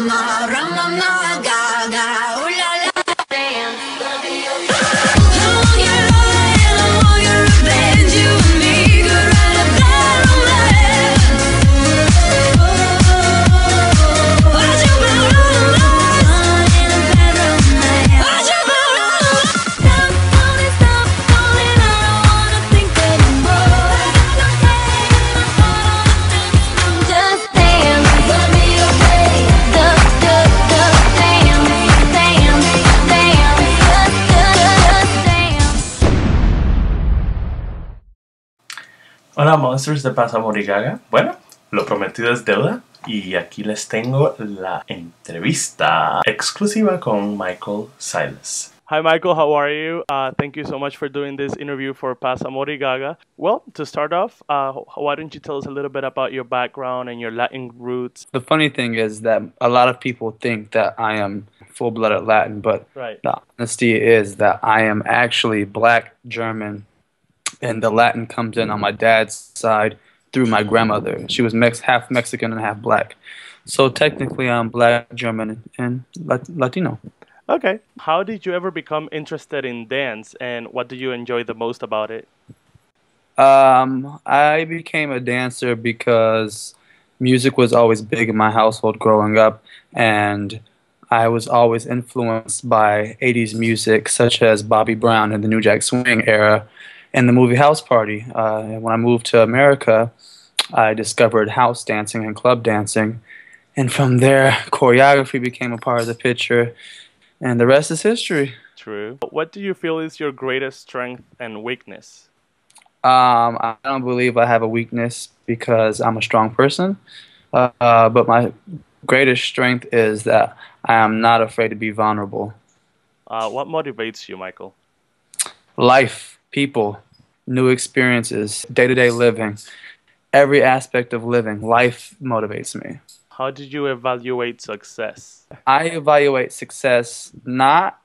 mama, ramama, gaga, ooh la la. Dance. I want your love, I want your revenge. You and me could write a bad romance. What you been rolling in a bad romance? What you been rolling? Stop, falling, I don't wanna think anymore. Just dance, let me okay. Just dance, just dance. Hola monsters de Pasamor y Gaga. Bueno, lo prometido es deuda y aquí les tengo la entrevista exclusiva con Michael Silas. Hi Michael, how are you? Thank you so much for doing this interview for Pasamor y Gaga. Well, to start off, why don't you tell us a little bit about your background and your Latin roots? The funny thing is that a lot of people think that I am full-blooded Latin, but Right. the honesty is that I am actually Black German, and the Latin comes in on my dad's side through my grandmother. She was half Mexican and half Black. So technically I'm Black German and Latino. Okay. How did you ever become interested in dance and what do you enjoy the most about it? I became a dancer because music was always big in my household growing up, and I was always influenced by 80s music such as Bobby Brown and the New Jack Swing era and the movie House Party. When I moved to America, I discovered house dancing and club dancing, and from there choreography became a part of the picture, and the rest is history. True. What do you feel is your greatest strength and weakness? I don't believe I have a weakness because I'm a strong person, but my greatest strength is that I am not afraid to be vulnerable. What motivates you, Michael? Life, people, new experiences, day-to-day living, every aspect of living, life motivates me. How did you evaluate success? I evaluate success not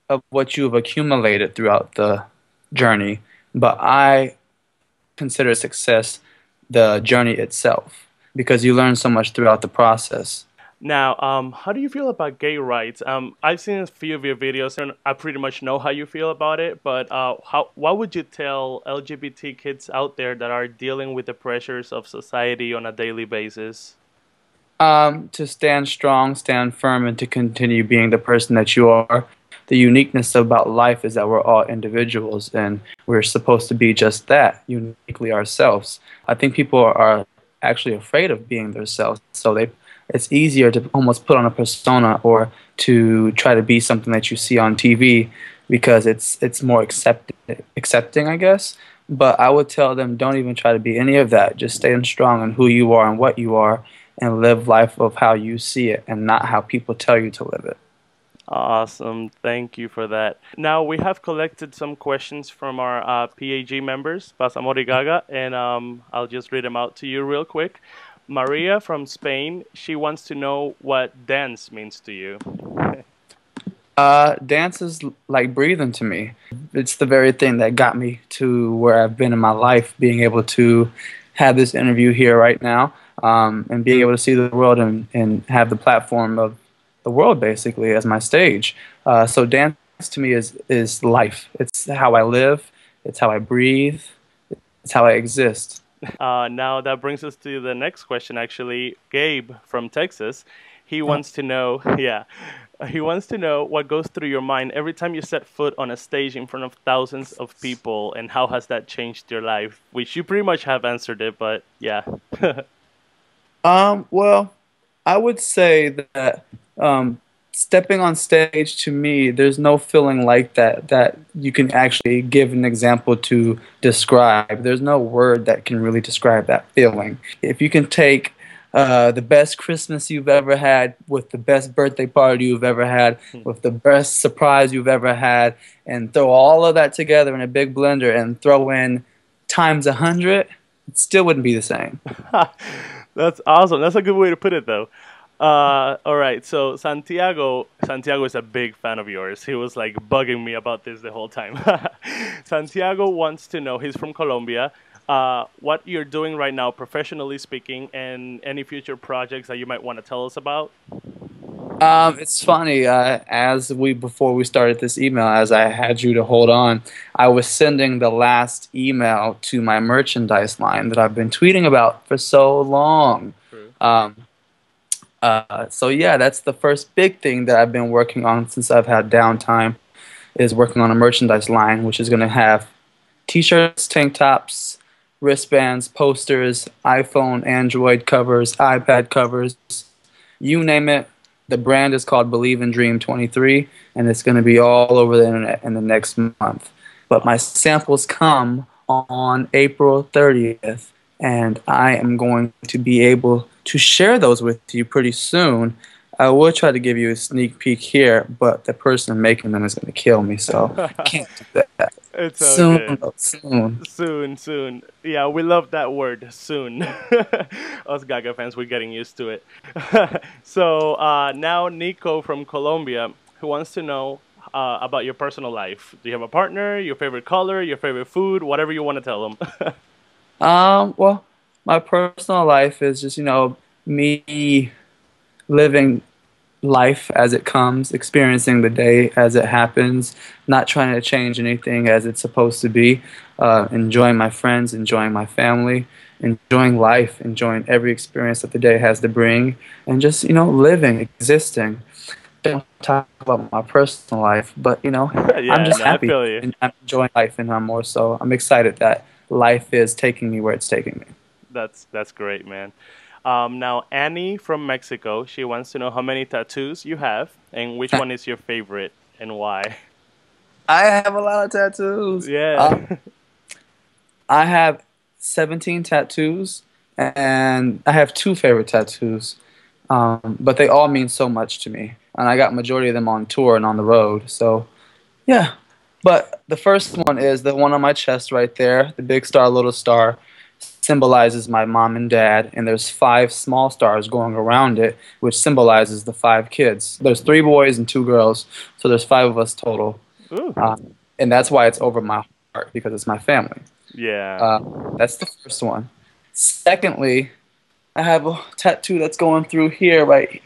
of what you've accumulated throughout the journey, but I consider success the journey itself because you learn so much throughout the process. Now, how do you feel about gay rights? I've seen a few of your videos and I pretty much know how you feel about it, but what would you tell LGBT kids out there that are dealing with the pressures of society on a daily basis? To stand strong, stand firm, and to continue being the person that you are. The uniqueness about life is that we're all individuals, and we're supposed to be just that, uniquely ourselves. I think people are actually afraid of being themselves, so it's easier to almost put on a persona or to try to be something that you see on TV because it's more accepting, I guess. But I would tell them, don't even try to be any of that. Just stay strong in who you are and what you are, and live life of how you see it and not how people tell you to live it. Awesome. Thank you for that. Now, we have collected some questions from our PAG members, Pasamor y Gaga, and I'll just read them out to you real quick. Maria from Spain, she wants to know what dance means to you. Dance is like breathing to me. It's the very thing that got me to where I've been in my life, being able to have this interview here right now, and being able to see the world and have the platform of the world basically as my stage. So dance to me is life. It's how I live. It's how I breathe. It's how I exist. Now that brings us to the next question actually. Gabe from Texas, he wants to know, he wants to know what goes through your mind every time you set foot on a stage in front of thousands of people, and how has that changed your life? Which you pretty much have answered it, but yeah. Well, I would say that stepping on stage, to me, there's no feeling like that you can actually give an example to describe. There's no word that can really describe that feeling. If you can take the best Christmas you've ever had with the best birthday party you've ever had, with the best surprise you've ever had, and throw all of that together in a big blender and throw in times 100, it still wouldn't be the same. That's awesome. That's a good way to put it, though. All right, so Santiago is a big fan of yours. He was like bugging me about this the whole time. Santiago wants to know, he's from Colombia, what you're doing right now, professionally speaking, and any future projects that you might want to tell us about. It's funny. Before we started this email, as I had you to hold on, I was sending the last email to my merchandise line that I've been tweeting about for so long. True. So yeah, that's the first big thing that I've been working on since I've had downtime, is working on a merchandise line, which is going to have T-shirts, tank tops, wristbands, posters, iPhone, Android covers, iPad covers, you name it. The brand is called Believe in Dream 23, and it's going to be all over the internet in the next month. But my samples come on April 30th, and I am going to be able to share those with you pretty soon. I will try to give you a sneak peek here, but the person making them is going to kill me, so I can't do that. It's Soon, okay. though, soon. Soon. Yeah, we love that word, soon. Us Gaga fans, we're getting used to it. So now Nico from Colombia, who wants to know about your personal life. Do you have a partner, your favorite color, your favorite food, whatever you want to tell them? Well, my personal life is just, me living life as it comes, experiencing the day as it happens, not trying to change anything as it's supposed to be, enjoying my friends, enjoying my family, enjoying life, enjoying every experience that the day has to bring, and just, living, existing. Don't talk about my personal life, but, I'm Yeah, just no, I happy feel you. and I'm enjoying life, and I'm excited that life is taking me where it's taking me. That's great, man. Now Annie from Mexico, she wants to know how many tattoos you have and which one is your favorite and why. I have a lot of tattoos. Yeah. I have 17 tattoos, and I have two favorite tattoos, but they all mean so much to me. And I got majority of them on tour and on the road. So, yeah. But the first one is the one on my chest right there, the big star, little star, symbolizes my mom and dad, and there's 5 small stars going around it, which symbolizes the 5 kids. There's 3 boys and 2 girls, so there's 5 of us total. Ooh. And that's why it's over my heart, because it's my family. Yeah. That's the first one. Secondly, I have a tattoo that's going through here, right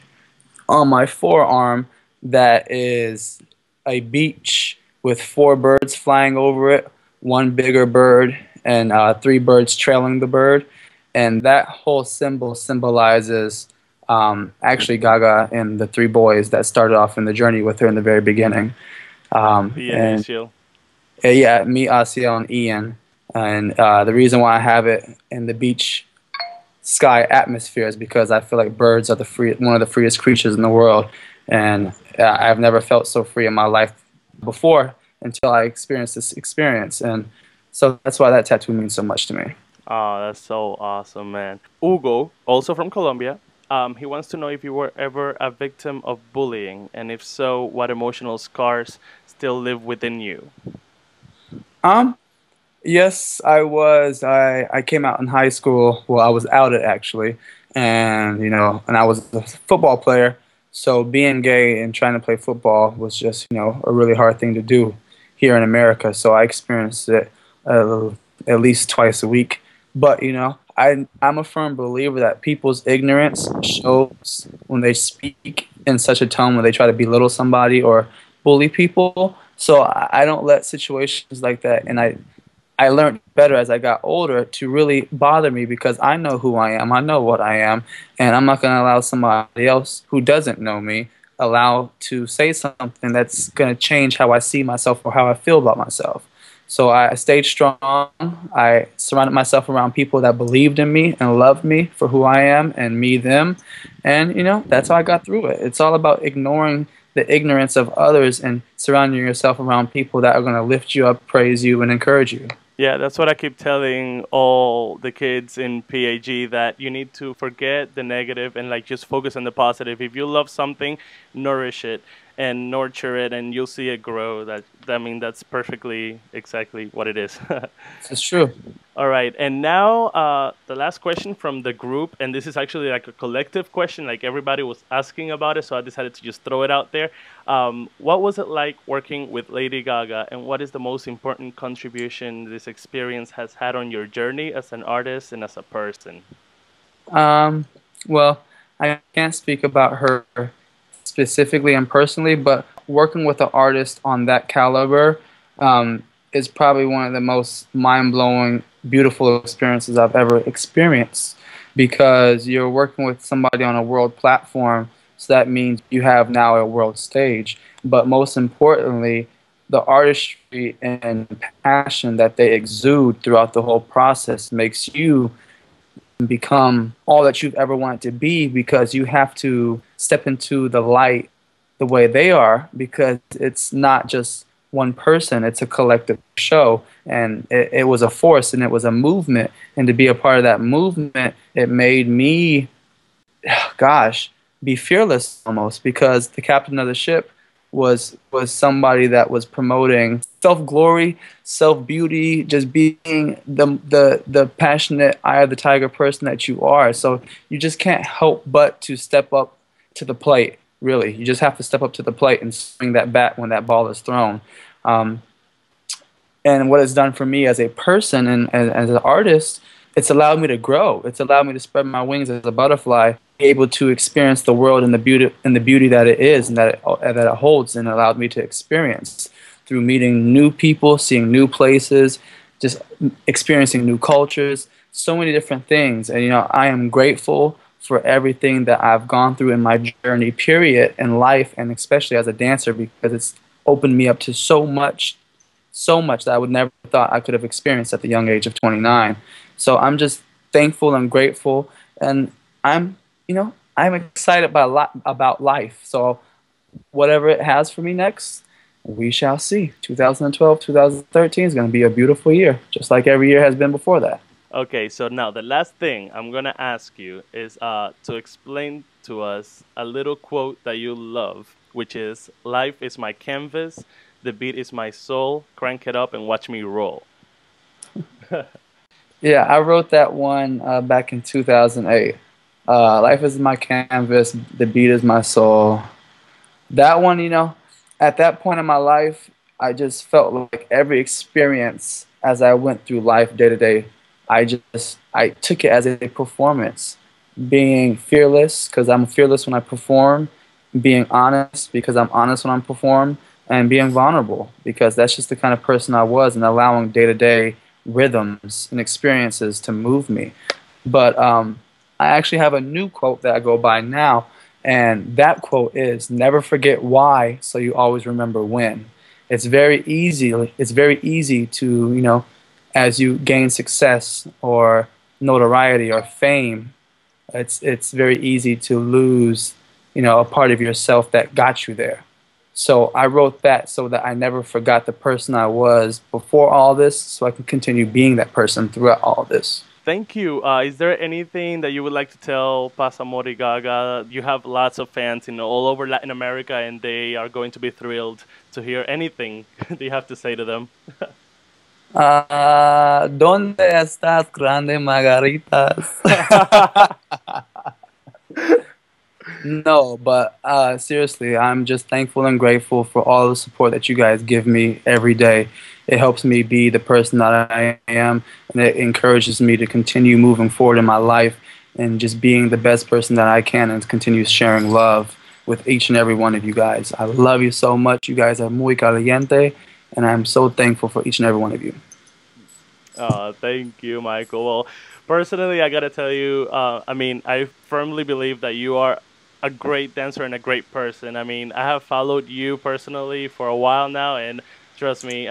on my forearm, that is a beach with 4 birds flying over it, 1 bigger bird, and 3 birds trailing the bird. And that whole symbol symbolizes actually Gaga and the 3 boys that started off in the journey with her in the very beginning. And Initial. yeah, me, Asiel, and Ian. And the reason why I have it in the beach sky atmosphere is because I feel like birds are one of the freest creatures in the world. And I've never felt so free in my life before until I experienced this experience. And so that's why that tattoo means so much to me. Oh, that's so awesome, man. Hugo, also from Colombia, he wants to know if you were ever a victim of bullying, and if so, what emotional scars still live within you. Yes, I was. I came out in high school. Well, I was outed actually, and and I was a football player. So being gay and trying to play football was just a really hard thing to do here in America. So I experienced it at least twice a week. But I'm a firm believer that people's ignorance shows when they speak in such a tone when they try to belittle somebody or bully people. So I don't let situations like that, and I learned better as I got older to really bother me, because I know who I am, I know what I am, and I'm not going to allow somebody else who doesn't know me to say something that's going to change how I see myself or how I feel about myself. So I stayed strong. I surrounded myself around people that believed in me and loved me for who I am, and me them. And that's how I got through it. It's all about ignoring the ignorance of others and surrounding yourself around people that are going to lift you up, praise you, and encourage you. Yeah, that's what I keep telling all the kids in PAG, that you need to forget the negative and just focus on the positive. If you love something, nourish it and nurture it, and you'll see it grow. That's perfectly exactly what it is. It's true. All right, and now the last question from the group, and this is actually like a collective question, like everybody was asking about it, so I decided to just throw it out there. What was it like working with Lady Gaga, and what is the most important contribution this experience has had on your journey as an artist and as a person? Well, I can't speak about her specifically and personally, but working with an artist on that caliber is probably one of the most mind-blowing, beautiful experiences I've ever experienced, because you're working with somebody on a world platform, so that means you have now a world stage. But most importantly, the artistry and passion that they exude throughout the whole process makes you become all that you've ever wanted to be, because you have to step into the light the way they are, because it's not just one person, it's a collective show, and it was a force and it was a movement, and to be a part of that movement, it made me, gosh, be fearless almost, because the captain of the ship was somebody that was promoting self-glory, self-beauty, just being the passionate eye of the tiger person that you are. So you just can't help but to step up to the plate, really. You just have to step up to the plate and swing that bat when that ball is thrown. And what it's done for me as a person and as an artist, it's allowed me to grow. It's allowed me to spread my wings as a butterfly, be able to experience the world and the beauty that it is and that it holds, and allowed me to experience through meeting new people, seeing new places, just experiencing new cultures, so many different things. And I am grateful for everything that I've gone through in my journey, period, in life, and especially as a dancer, because it's opened me up to so much that I would never thought I could have experienced at the young age of 29. So I'm just thankful and grateful, and I'm excited about life. So whatever it has for me next, we shall see. 2012, 2013 is going to be a beautiful year, just like every year has been before that. Okay, so now the last thing I'm going to ask you is to explain to us a little quote that you love, which is, "Life is my canvas, the beat is my soul, crank it up and watch me roll." Yeah, I wrote that one back in 2008. Life is my canvas, the beat is my soul. That one, at that point in my life, I just felt like every experience as I went through life day to day, I took it as a performance. Being fearless, because I'm fearless when I perform. Being honest, because I'm honest when I perform. And being vulnerable, because that's just the kind of person I was, and allowing day-to-day rhythms and experiences to move me. But I actually have a new quote that I go by now, and that quote is, "Never forget why, so you always remember when." It's very easy to, as you gain success or notoriety or fame, it's very easy to lose, a part of yourself that got you there. So I wrote that so that I never forgot the person I was before all this, so I can continue being that person throughout all this. Thank you. Is there anything that you would like to tell Pasamori Gaga? You have lots of fans all over Latin America, and they are going to be thrilled to hear anything that you have to say to them. ¿Dónde estás, grande Margaritas? No, but seriously, I'm just thankful and grateful for all the support that you guys give me every day. It helps me be the person that I am, and it encourages me to continue moving forward in my life and just being the best person that I can, and continue sharing love with each and every one of you guys. I love you so much. You guys are muy caliente, and I'm so thankful for each and every one of you. Thank you, Michael. Well, personally, I gotta tell you, I firmly believe that you are a great dancer and a great person. I have followed you personally for a while now, and trust me,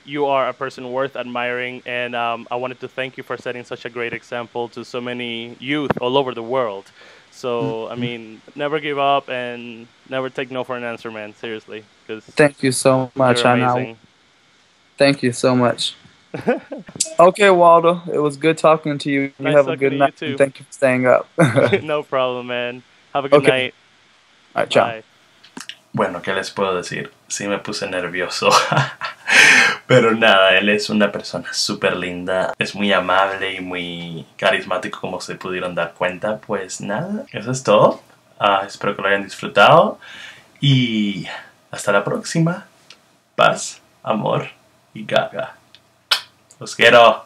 you are a person worth admiring, and I wanted to thank you for setting such a great example to so many youth all over the world. So, never give up and never take no for an answer, man. Seriously. Thank you so much. You're amazing. Thank you so much. Okay, Waldo, it was good talking to you. You have a good night. And thank you for staying up. No problem, man. Have a good night. All right, ciao. Bye. Bueno, ¿qué les puedo decir? Sí me puse nervioso. Pero nada, él es una persona súper linda. Es muy amable y muy carismático, como se pudieron dar cuenta. Pues nada, eso es todo. Espero que lo hayan disfrutado. Y hasta la próxima. Paz, amor y Gaga. Los quiero.